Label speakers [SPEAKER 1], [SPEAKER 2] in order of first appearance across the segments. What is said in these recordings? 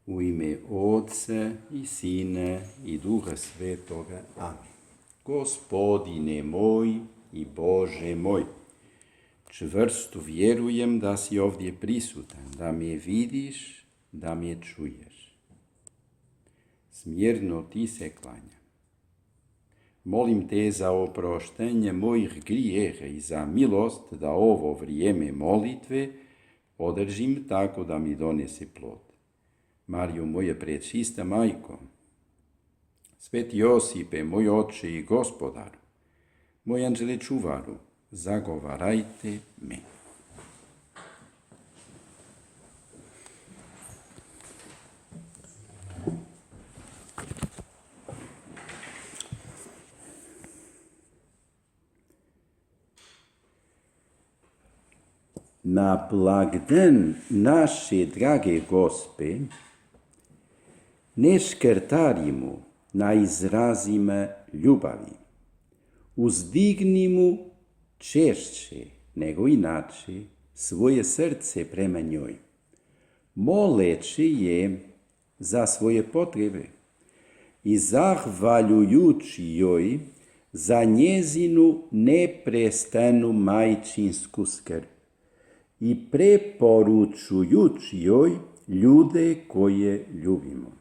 [SPEAKER 1] U ime Oca i Sina i Duha Svetoga. Amen. Gospodine moj i Bože moj, čvrsto vjerujem da si ovdje prisutan, da me vidiš, da me čuješ. Smjerno ti se klanjam. Molim te za oproštenje mojih grijeha i za milost da ovo vrijeme molitve održim tako da mi donese plod. Marijo, moja prečista majko, Sveti Josipe, moj oče i gospodaru, moj anđele čuvaru, zagovarajte me. Na blagdan naše drage Gospe ne škrtarimo na izrazima ljubavi. Uzdignimo češće nego inače svoje srce prema njoj, moleći je za svoje potrebe i zahvaljujući joj za njezinu neprestanu majčinsku skrb i preporučujući joj ljude koje ljubimo.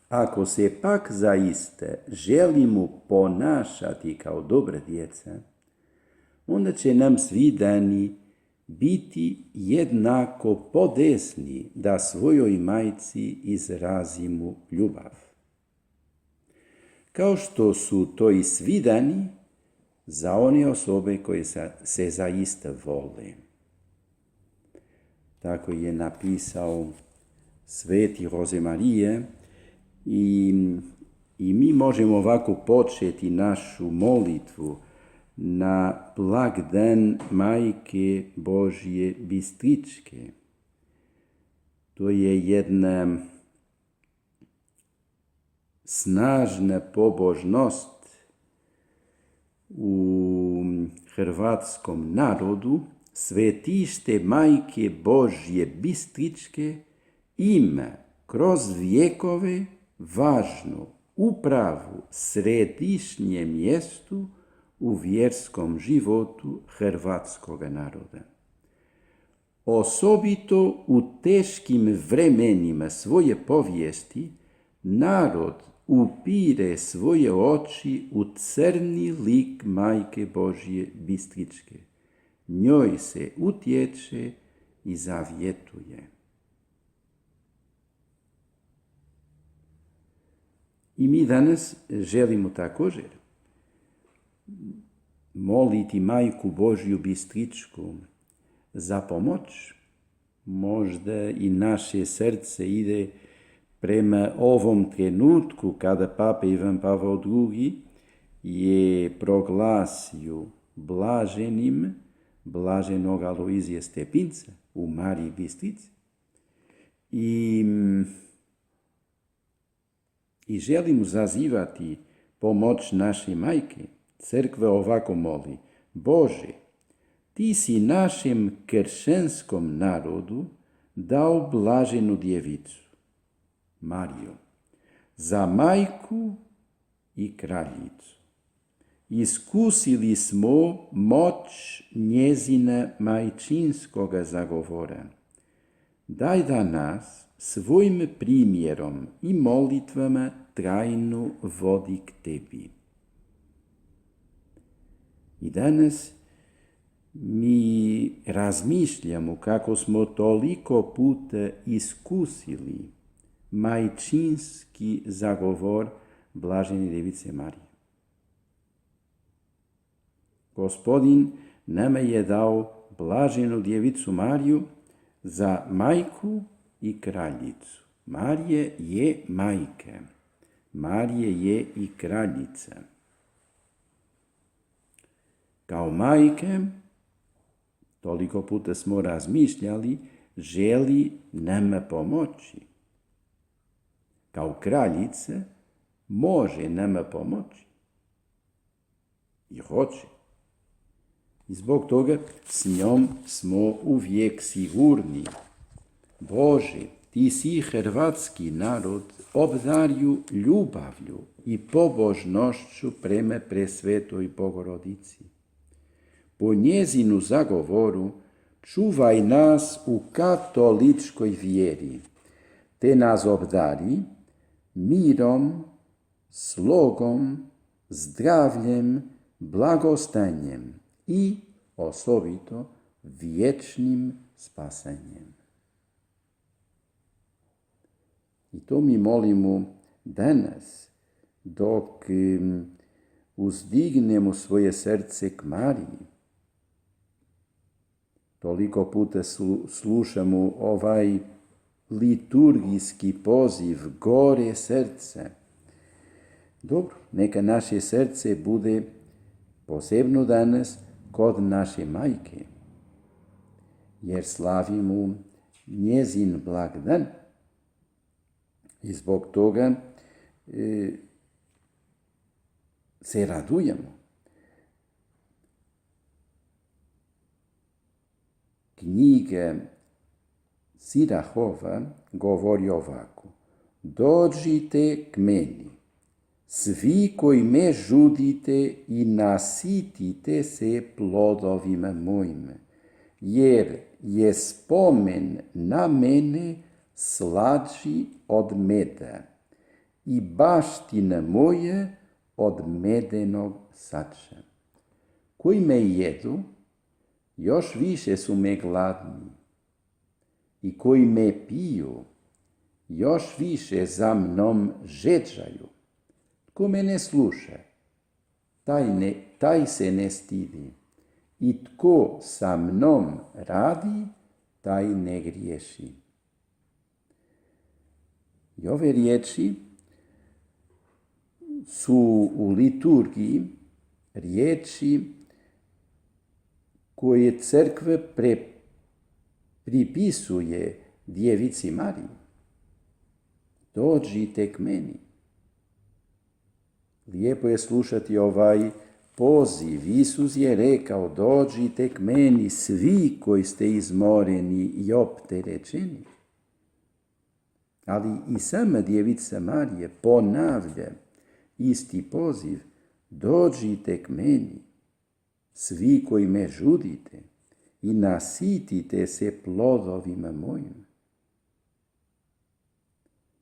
[SPEAKER 1] Ako se pak zaista želimo ponašati kao dobra djeca, onda će nam svi dani biti jednako podesni da svojoj majci izrazimo ljubav. Kao što su to i svi dani za one osobe koje se zaista vole. Tako je napisao Sveti Rozemarije i mi možemo ovako početi našu molitvu na blagdan Majke Božje Bistričke. To je jedna snažna pobožnost u hrvatskom narodu. Svetište Majke Božje Bistričke ima kroz vjekove važno upravo središnje mjesto u vjerskom životu hrvatskog naroda. Osobito u teškim vremenima svoje povijesti narod upire svoje oči u crni lik Majke Božje Bistričke. Njoj se utječe i zavjetuje. I mi danas želimo također moliti Majku Božju Bistričku za pomoć. Možda i naše srce ide prema ovom trenutku kada Papa Ivan Pavao II je proglasio blaženog Alojzija Stepinca u Mariji Bistrici. I želimo zazivati pomoć naše majke. Crkva ovako moli: Bože, ti si našem kršćanskom narodu dao blaženu djevicu, Mariju, za majku i kraljicu. Iskusili smo moć njezina majčinskoga zagovora. Daj da nas svojim primjerom i molitvama trajno vodi k tebi. I danas mi razmišljamo kako smo toliko puta iskusili majčinski zagovor blažene Djevice Marije. Gospodin nama je dao blaženu Djevicu Mariju za majku i kraljicu. Marija je majka. Marija je i kraljica. Kao majka, toliko puta smo razmišljali, želi nama pomoći. Kao kraljica može nama pomoći. I hoće. I zbog toga s njom smo uvijek sigurni. Bože, ti si hrvatski narod obdarju ljubavlju i pobožnošću prema presvetoj Bogorodici. Po njezinu zagovoru čuvaj nas u katoličkoj vjeri, te nas obdari mirom, slogom, zdravljem, blagostanjem i osobito vječnim spasenjem. I to mi molimo danas, dok uzdignemo svoje srce k Mariji. Toliko puta slušamo ovaj liturgijski poziv gore srce. Dobro, neka naše srce bude posebno danas kod naše majke, jer slavimo njezin blagdan i zbog toga se radujemo. Knjiga Sirahova govori ovako: dođite k meni, svi koji me žudite i nasitite se plodovima mojima, jer je spomen na mene slađi od meda i baština moje od medenog sača. Koji me jedu, još više su me gladni, i koji me piju, još više za mnom žeđaju. Tko me ne sluša, taj se ne stidi, i tko sa mnom radi, taj ne griješi. I ove riječi su u liturgiji riječi koje crkva pripisuje Djevici Mariji. Dođite k meni. Lijepo je slušati ovaj poziv. Isus je rekao: dođite k meni svi koji ste izmoreni i opterećeni. Ali i sama Djevica Marija ponavlja isti poziv: dođite k meni, svi koji me žudite i nasitite se plodovima mojim.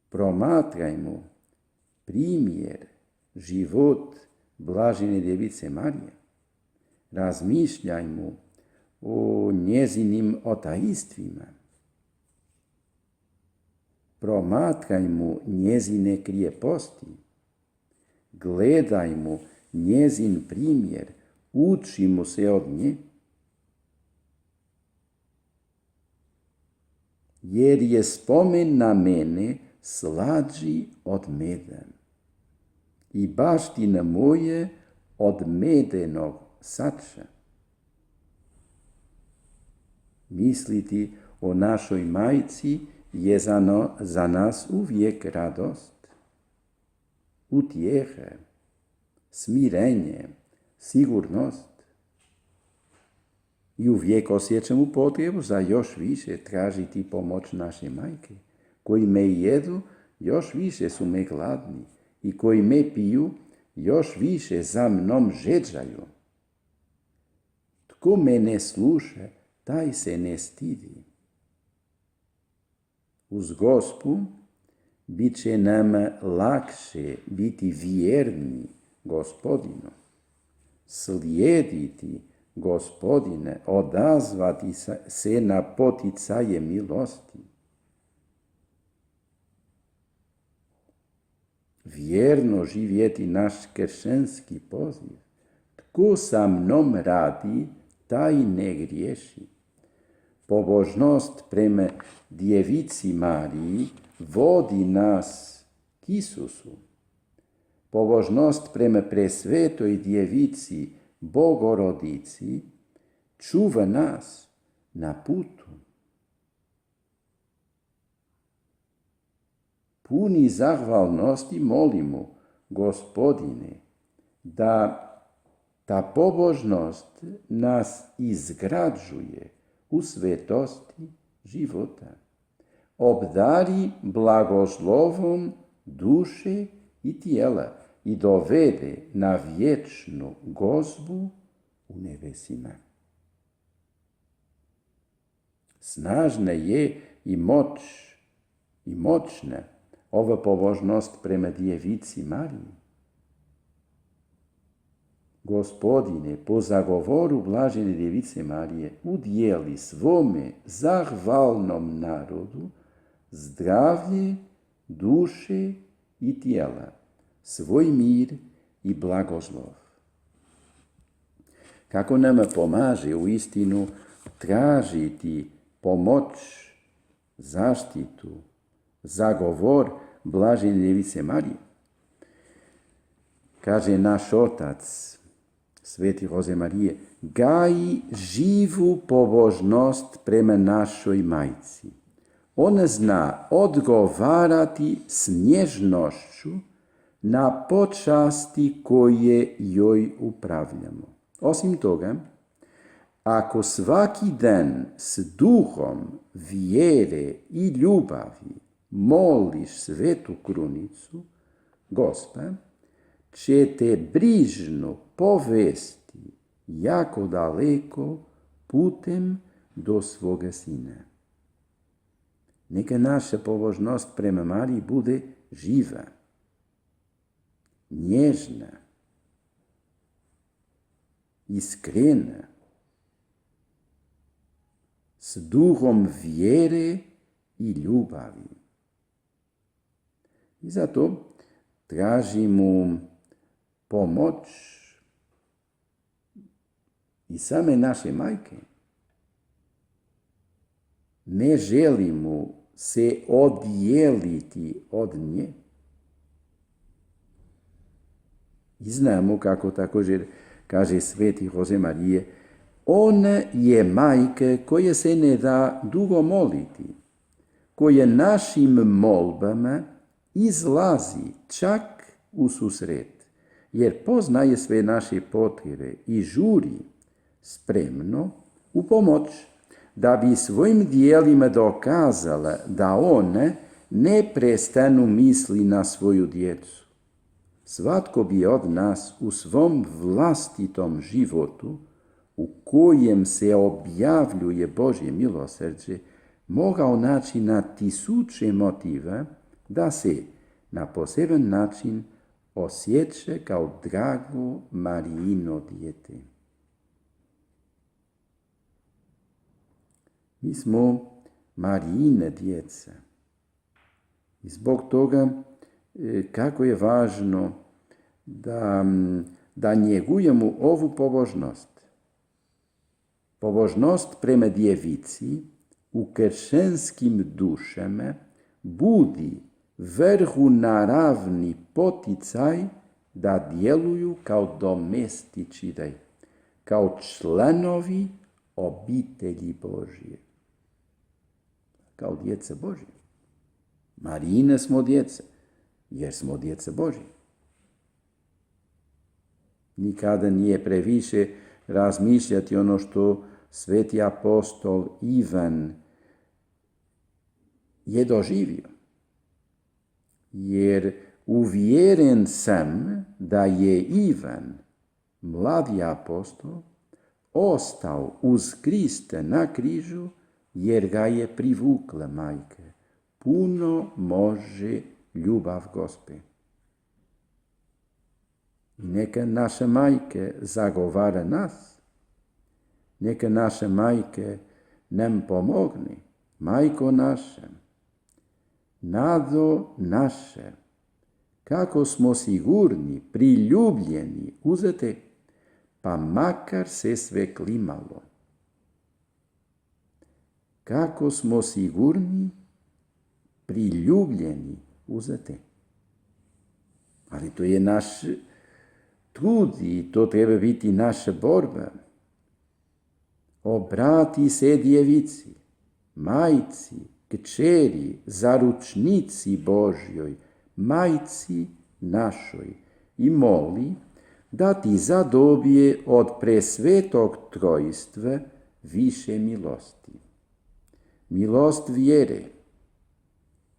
[SPEAKER 1] Promatrajmo primjer, život blažene Djevice Marije. Razmišljajmo o njezinim otajstvima. Promatrajmo njezine krijeposti. Gledajmo njezin primjer, učimo se od nje. Jer je spomen na mene slađi od meda i baština moje od medenog sača. Misliti o našoj majci je za nas uvijek radost, utjeha, smirenje, sigurnost. I uvijek osjećamo potrebu za još više tražiti pomoć naše majke. Koji me jedu, još više su me gladni, i koji me piju, još više za mnom žeđaju. Tko me ne sluša, taj se ne stidi. Uz Gospu bit će nam lakše biti vjerni Gospodinu, slijediti Gospodine, odazvati se na poticaje milosti. Vjerno živjeti naš kršćanski poziv. Tko sa mnom radi, taj ne griješi. Pobožnost prema Djevici Mariji vodi nas k Isusu. Pobožnost prema presvetoj Djevici Bogorodici čuva nas na putu. Puni zahvalnosti molimo, Gospodine, da ta pobožnost nas izgrađuje u svetosti života. obdari blagoslovom duše i tijela i dovede na vječnu gozbu u nebesima. Snažna je i moćna ova pobožnost prema djevici Mariji. Gospodine, po zagovoru blažene djevice Marije, udjeli svome zahvalnom narodu zdravlje duše i tijela, svoj mir i blagoslov. Kako nama pomaže u istinu tražiti pomoć, zaštitu, zagovor blažene djevice Marije. Kaže naš otac, Sveti Jose Marije, gaji živu pobožnost prema našoj majci. Ona zna odgovarati s nježnošću na počasti koje joj upravljamo. Osim toga, ako svaki dan s duhom vjere i ljubavi moliš Svetu Krunicu, Gospa će te brižno povesti jako daleko putem do svoga Sina. Neka naša pobožnost prema Mariji bude živa, nježna, iskrena, s duhom vjere i ljubavi. I zato tražimo pomoć i same naše majke. Ne želimo se odijeliti od nje. I znamo kako također kaže Sveti Jose Marije, ona je majka koja se ne da dugo moliti, koja našim molbama izlazi čak u susret, jer poznaje sve naše potrebe i žuri spremno u pomoć, da bi svojim dijelima dokazala da ona neprestano misli na svoju djecu. Svatko bi od nas u svom vlastitom životu, u kojem se objavljuje Božje milosrđe, mogao naći na tisuće motiva da se na poseban način osjeća kao drago Marijino dijete. Mi smo Marijine djeca. I zbog toga kako je važno da njegujemo ovu pobožnost. Pobožnost prema djevici u kršćanskim dušama budi vrhunaravni poticaj da djeluju kao domestičari, kao članovi obitelji Božje, kao djeca Božje. Marijine smo djeca, jer smo djeca Božje. Nikada nije previše razmišljati ono što sveti apostol Ivan je doživio. Jer uvjeren sam da je Ivan, mladi apostol, ostao uz Krista na križu jer ga je privukla majka. Puno može ljubav Gospe. Neka naša majka zagovara nas. Neka naša majka nam pomogne. Majko naša, nado naša, kako smo sigurni, priljubljeni, uzete, pa makar se sve klimalo. Kako smo sigurni, priljubljeni, uzete. Ali to je naš trud i to treba biti naša borba. Obrati se djevici, majci, kćeri, zaručnici Božjoj, majci našoj i moli da ti zadobije od presvetog trojstva više milosti. Milost vjere,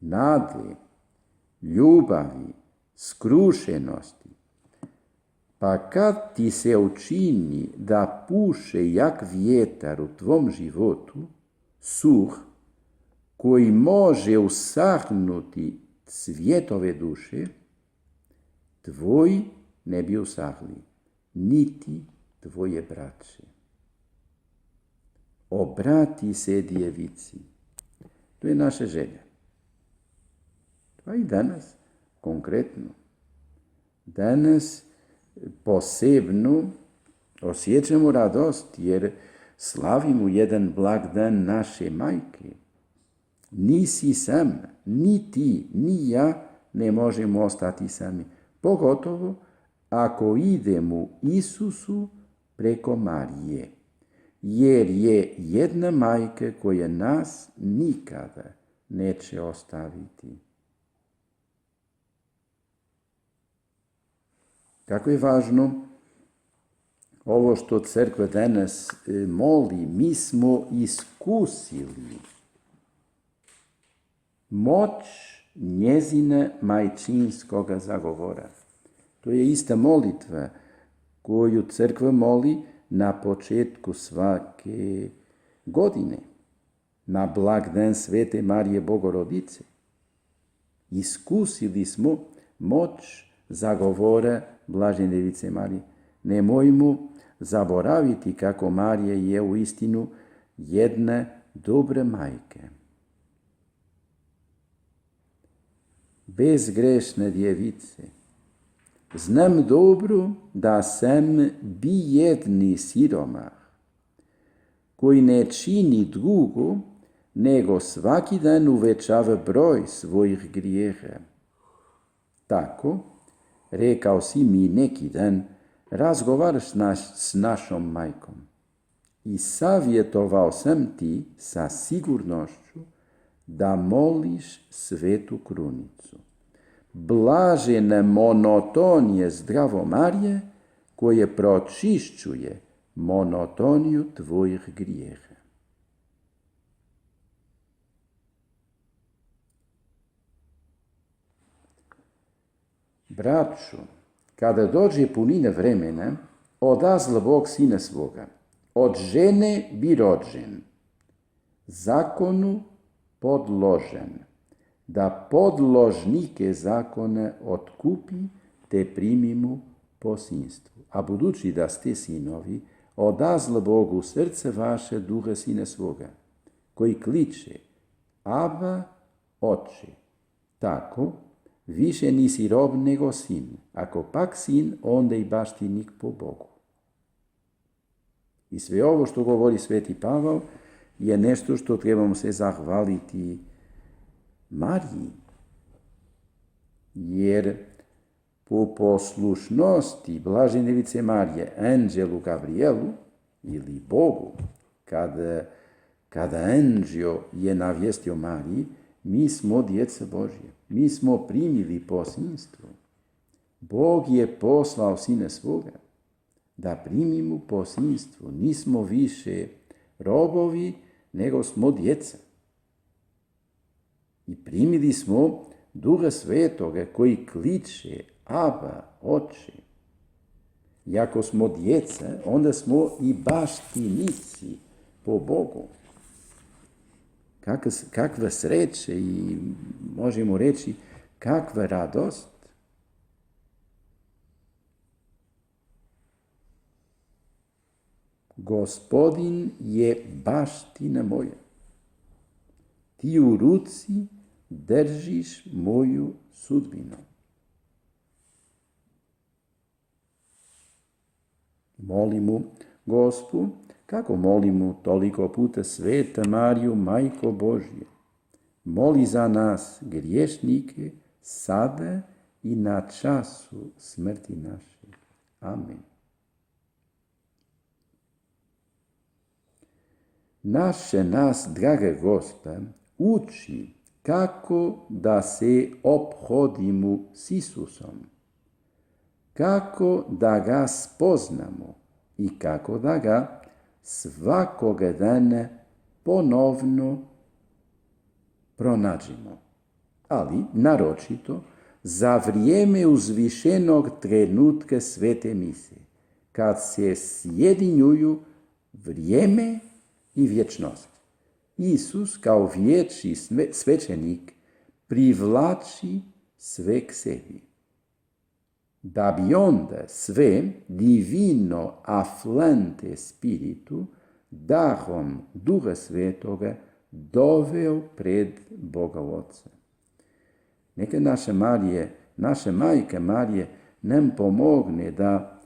[SPEAKER 1] nade, ljubavi, skrušenosti. Pa kad ti se učini da puše jak vjetar u tvom životu, suh, koji može usahnuti cvjetove duše, tvoji ne bi usahli, niti tvoje braće. Obrati se djevici. To je naša želja. Pa i danas, konkretno. Danas posebno osjećamo radost jer slavimo jedan blagdan naše majke. Nisi sam, ni ti, ni ja ne možemo ostati sami. Pogotovo ako idemo Isusu preko Marije. Jer je jedna majka koja nas nikada neće ostaviti. Kako je važno ovo što crkva danas moli, mi smo iskusili moć njezina majčinskoga zagovora. To je ista molitva koju crkva moli na početku svake godine, na blagdan Svete Marije Bogorodice. Iskusili smo moć zagovora Blažene Device Marije. Nemojmo zaboraviti kako Marija je uistinu jedna dobra majka. Bezgrešna djevice. Znam dobro da sam bijedni siromah, koji ne čini drugo, nego svaki dan uvećava broj svojih grijeha. Tako, rekao si mi neki dan, razgovaraš s našom majkom i savjetovao sam ti sa sigurnošću da moliš Svetu Krunicu. Blažena monotonije zdravo Marije, koje pročišćuje monotoniju tvojih grijeha. Braćo, kada dođe punina vremena, odazla Bog Sina svoga. Od žene bi rođen, zakonu podložen, da podložnike zakona otkupi te primimo po sinstvu. A budući da ste sinovi, odazla Bogu srce vaše duha Sina svoga, koji kliče, Aba, Oče. Tako, više nisi rob nego sin. Ako pak sin, onda i baštinik po Bogu. I sve ovo što govori Sveti Pavao je nešto što trebamo se zahvaliti Mariji. Jer po poslušnosti Blažene Device Marije, anđelu Gabrielu ili Bogu, kada anđeo je navijestio Mariji, mi smo djeca Božje. Mi smo primili posinstvo. Bog je poslao Sina svoga da primimo posinstvo. Nismo više robovi, nego smo djeca. I primili smo Duha Svetoga koji kliče, Aba, Oče. I ako smo djeca, onda smo i baštinici po Bogu. Kakva sreća i možemo reći kakva radost. Gospodin je baština moja. Ti u ruci držiš moju sudbinu. Molimo Gospu, kako molimo toliko puta Sveta Mariju, Majko Božje. Moli za nas griješnike, sada i na času smrti naše. Amen. Naše nas, draga Gospa, uči kako da se ophodimo s Isusom, kako da ga spoznamo i kako da ga svakoga dana ponovno pronađemo.
[SPEAKER 2] ali naročito za vrijeme uzvišenog trenutka svete mise, kad se sjedinjuju vrijeme i vječnost. Isus kao vječni svećenik privlači sve k sebi, da bi onda sve divino afflante spiritu dahom Duha Svetoga doveo pred Boga Oca. Neka naša majka Marije nam pomogne da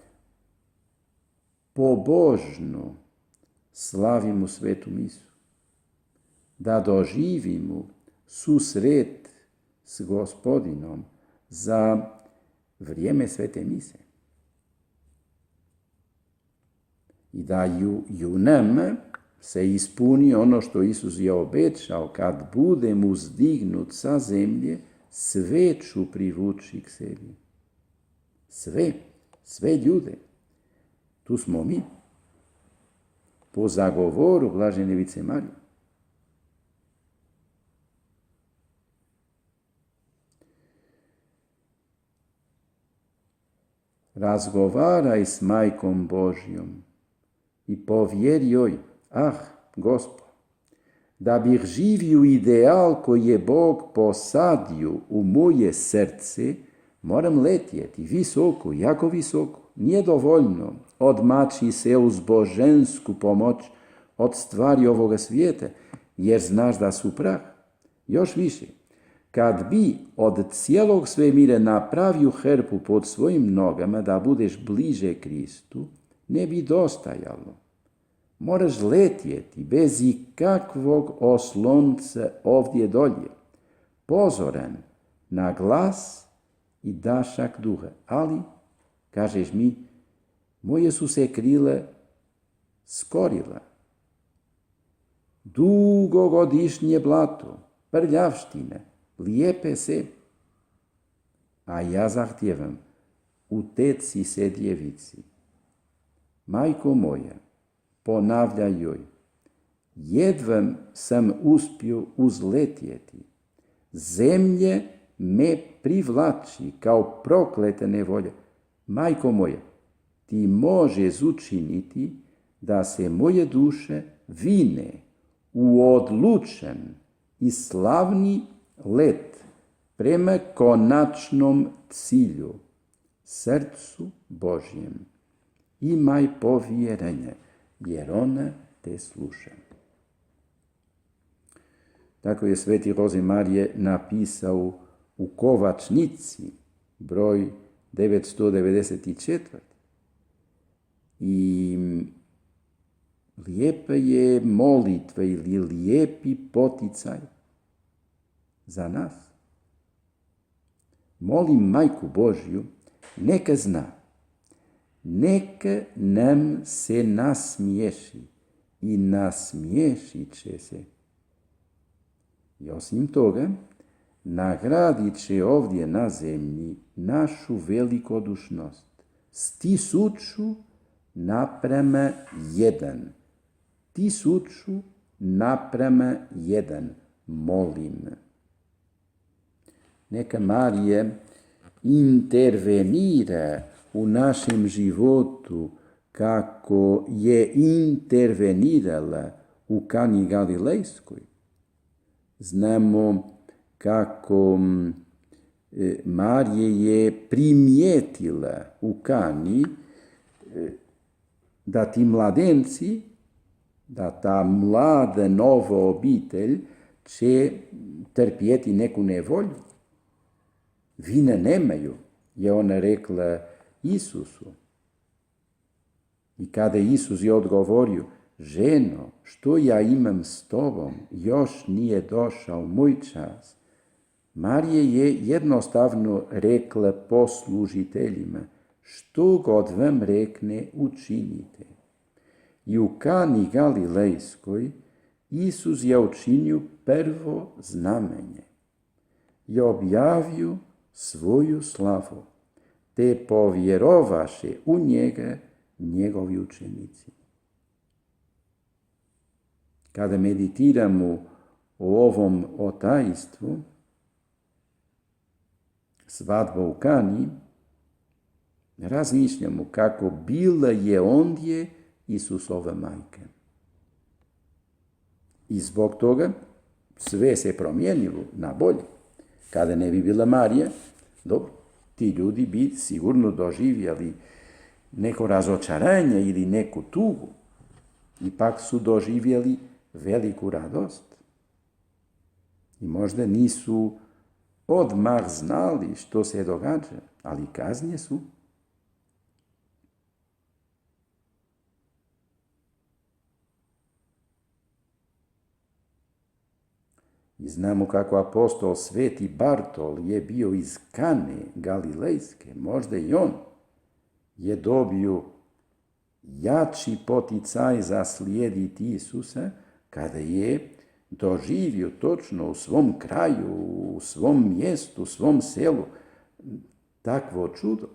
[SPEAKER 2] pobožno slavimo svetu misu, da doživimo susret s Gospodinom za vrijeme svete mise. I da ju nam se ispuni ono što Isus je obećao, kad budem uzdignut sa zemlje, sve ću privući k sebi. Sve ljude. Tu smo mi. Po zagovoru Blažene Djevice Marije. Razgovaraj s Majkom Božjom i povjeri joj, Gospod, da bih živio ideal koji je Bog posadio u moje srce, moram letjeti visoko, jako visoko. Nije dovoljno odmaći se uz božensku pomoć od stvari ovoga svijeta, jer znaš da su prah. Još više, kad bi od cijelog svemira napravio hrpu pod svojim nogama da budeš bliže Kristu, ne bi dostajalo. Moraš letjeti bez ikakvog oslonca ovdje dolje, pozoran na glas i dašak duha. Ali, kažeš mi, moje su se krila skorila. Dugogodišnje blato, prljavština, lijepe se. A ja zahtijevam, uteci se djevici. Majko moja, ponavlja joj, jedva sam uspio uzletjeti. Zemlje me privlači kao prokleta nevolja. Majko moja, ti možeš učiniti da se moje duše vine u odlučen i slavni let prema konačnom cilju, srcu Božjem. Imaj povjerenje, jer ona te sluša. Tako je sveti Roze Marije napisao u Kovačnici, broj 994. I lijepa je molitva ili lijepi poticaj za nas. Molim Majku Božju, neka zna, neka nam se nasmiješi i nasmiješit će se. I osim toga, nagradit će ovdje na zemlji našu velikodušnost s 1000:1. 1000:1 molim. Neka Marija intervenira u našem životu kako je intervenirala u Kani Galilejskoj. Znamo kako Marija je primijetila u Kani da ti mladenci, da ta mlada nova obitelj će trpjeti neku nevolju. Vina nemaju, je ona rekla Isusu. I kada Isus je odgovorio, ženo, što ja imam s tobom, još nije došao moj čas. Marija je jednostavno rekla poslužiteljima, što god vam rekne, učinite. I u Kani Galilejskoj Isus je učinio prvo znamenje i objavio svoju slavu, te povjerovaše u njega njegovi učenici. Kada meditiramo o ovom otajstvu, svadba u Kani, razmišljamo kako bila je ondje Isusova majka. I zbog toga sve se promijenilo na bolje. Kada ne bi bila Marija, dobro, ti ljudi bi sigurno doživjeli neko razočaranje ili neku tugu. Ipak su doživjeli veliku radost. I možda nisu odmah znali što se događa, ali kasnije su. I znamo kako apostol Sveti Bartol je bio iz Kane Galilejske. Možda i on je dobio jači poticaj za slijediti Isusa kada je doživio točno u svom kraju, u svom mjestu, u svom selu takvo čudo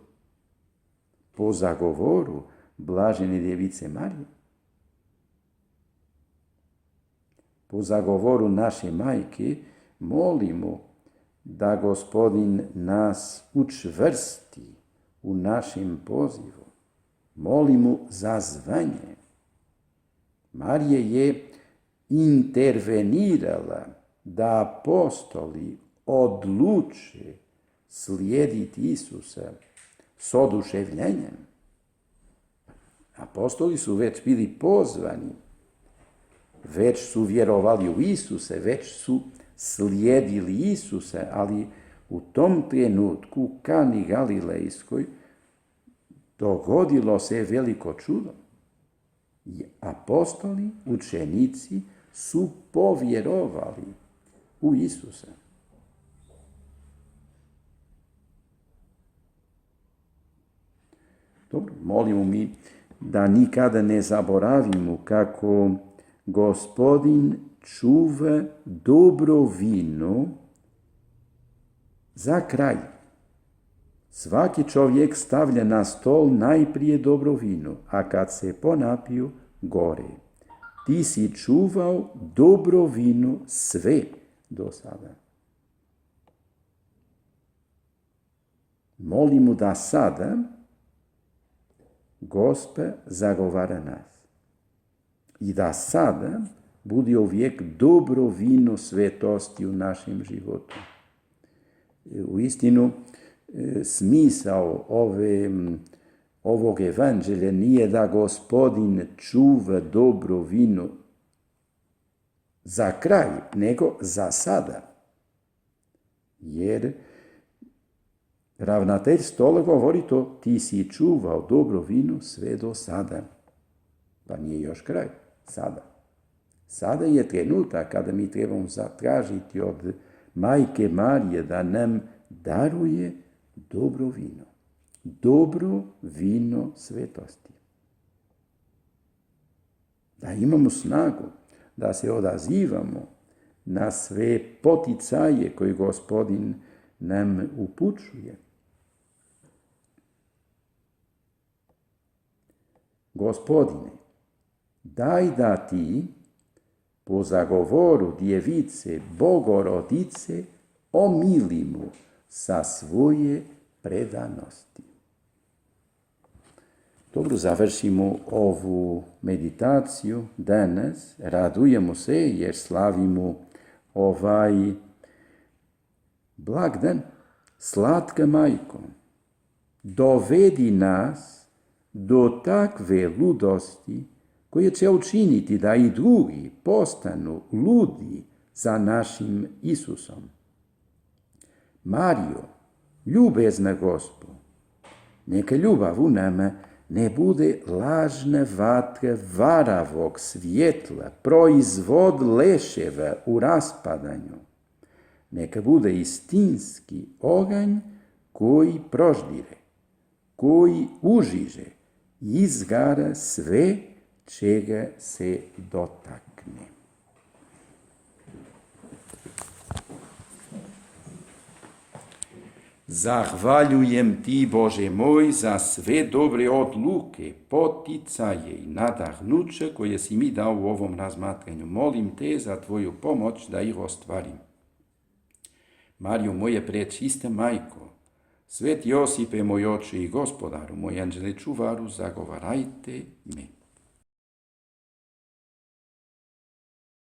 [SPEAKER 2] po zagovoru blažene djevice Marije. Po zagovoru naše majke molimo da Gospodin nas učvrsti u našem pozivu. Molimo za zvanje. Marija je intervenirala da apostoli odluče slijediti Isusa s oduševljenjem. Apostoli su već bili pozvani, već su vjerovali u Isuse, već su slijedili Isuse, ali u tom trenutku u Kani Galilejskoj dogodilo se veliko čudo. I apostoli, učenici su povjerovali u Isusa. Dobro, molimo mi da nikada ne zaboravimo kako Gospodin čuva dobro vino za kraj. Svaki čovjek stavlja na stol najprije dobro vino, a kad se ponapiju, gore. Ti si čuvao dobro vino sve do sada. Molimo da sada Gospa zagovara nas. I da sada bude uvijek dobro vino svetosti u našem životu. U istinu, smisao ovog evanđelja nije da Gospodin čuva dobro vino za kraj, nego za sada. Jer ravnatelj stola govori to, ti si čuvao dobro vino sve do sada. Pa nije još kraj, sada. Sada je trenutak kada mi trebamo zatražiti od Majke Marije da nam daruje dobro vino. Dobro vino svetosti. Da imamo snagu, da se odazivamo na sve poticaje koje Gospodin nam upućuje. Gospodine, daj da ti po zagovoru djevice Bogorodice omilimo sa svoje predanosti. Dobro, završimo ovu meditaciju danas. Radujemo se jer slavimo ovaj blagdan. Slatka majko, dovedi nas do takve ludosti koje će učiniti da i drugi postanu ludi za našim Isusom. Marijo, ljubezna Gospo, neka ljubav u nama ne bude lažna vatra varavog svjetla, proizvod leševa u raspadanju. Neka bude istinski oganj koji proždire, koji užiže i izgara sve čega se dotakne. Zahvaljujem ti, Bože moj, za sve dobre odluke, poticaje i nadahnuće koje si mi dao u ovom razmatranju. Molim te za tvoju pomoć da ih ostvarim. Marijo, moja prečista majko,
[SPEAKER 1] Sveti Josipe, moj oče i gospodaru, moj anđele čuvaru, zagovarajte me.